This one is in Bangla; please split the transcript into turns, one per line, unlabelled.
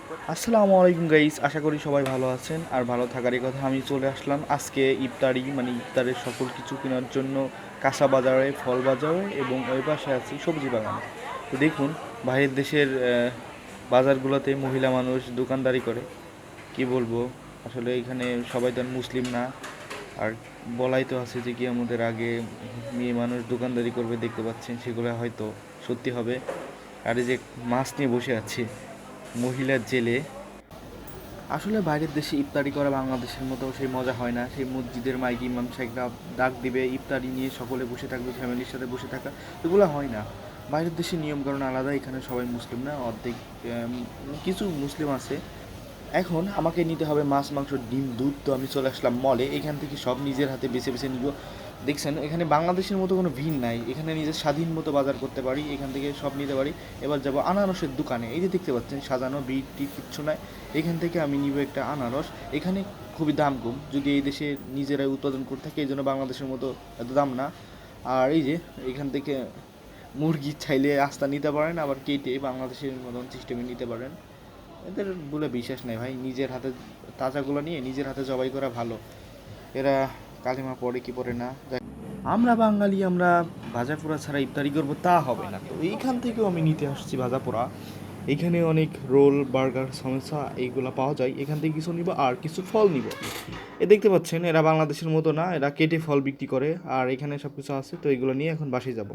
আসসালামু আলাইকুম গাইস, আশা করি সবাই ভালো আছেন আর ভালো থাকারই কথা। আমি চলে আসলাম আজকে ইফতারি মানে ইফতারের সকল কিছু কেনার জন্য কাঁচা বাজারে, ফল বাজারে এবং ওই পাশে আছি সবজি বাগানে। তো দেখুন, বাইরের দেশের বাজারগুলোতে মহিলা মানুষ দোকানদারি করে। কি বলবো, আসলে এখানে সবাই তো আর মুসলিম না। আর বলাই তো আছে যে কি আমাদের আগে মেয়ে মানুষ দোকানদারি করবে, দেখতে পাচ্ছেন সেগুলো হয়তো সত্যি হবে। আর এই যে মাছ নিয়ে বসে আছে মহিলার জেলে। আসলে বাইরের দেশে ইফতারি করা বাংলাদেশের মতো সেই মজা হয় না। সেই মসজিদের মাইকি ইমাম সাহেবরা ডাক দিবে, ইফতারি নিয়ে সকলে বসে থাকবে, ফ্যামিলির সাথে বসে থাকা, এগুলো হয় না। বাইরের দেশের নিয়মকানুন আলাদা, এখানে সবাই মুসলিম না, অর্ধেক কিছু মুসলিম আছে। এখন আমাকে নিতে হবে মাছ, মাংস, ডিম, দুধ। তো আমি চলে আসলাম মলে, এখান থেকে সব নিজের হাতে বেছে বেছে নিব। দেখছেন এখানে বাংলাদেশের মতো কোনো ভিড় নাই, এখানে নিজের স্বাধীন মতো বাজার করতে পারি, এখান থেকে সব নিতে পারি। এবার যাব আনারসের দোকানে, এই যে দেখতে পাচ্ছেন সাজানো, ভিড় টির কিচ্ছু নাই। এখান থেকে আমি নিব একটা আনারস। এখানে খুবই দাম কম, যদি এই দেশে নিজেরাই উৎপাদন করে থাকে, এই জন্য বাংলাদেশের মতো এত দাম না। আর এই যে এখান থেকে মুরগি চাইলে আস্তা নিতে পারেন, আবার কেটে বাংলাদেশের মতন সিস্টেমে নিতে পারেন। এদের বলে বিশ্বাস নেই ভাই, নিজের হাতে তাজাগুলো নিয়ে নিজের হাতে জবাই করা ভালো। এরা কালিমা পড়ে কি পড়ে না। আমরা বাঙালি, আমরা ভাজা পোড়া ছাড়া ইফতারি করবো তা হবে না। তো এইখান থেকেও আমি নিতে আসছি ভাজা পোড়া। এখানে অনেক রোল, বার্গার, সমোসা এইগুলো পাওয়া যায়, এখান থেকে কিছু নিব আর কিছু ফল নিব। এ দেখতে পাচ্ছেন এরা বাংলাদেশের মতো না, এরা কেটে ফল বিক্রি করে, আর এখানে সব কিছু আছে। তো এগুলো নিয়ে এখন বাসায় যাব।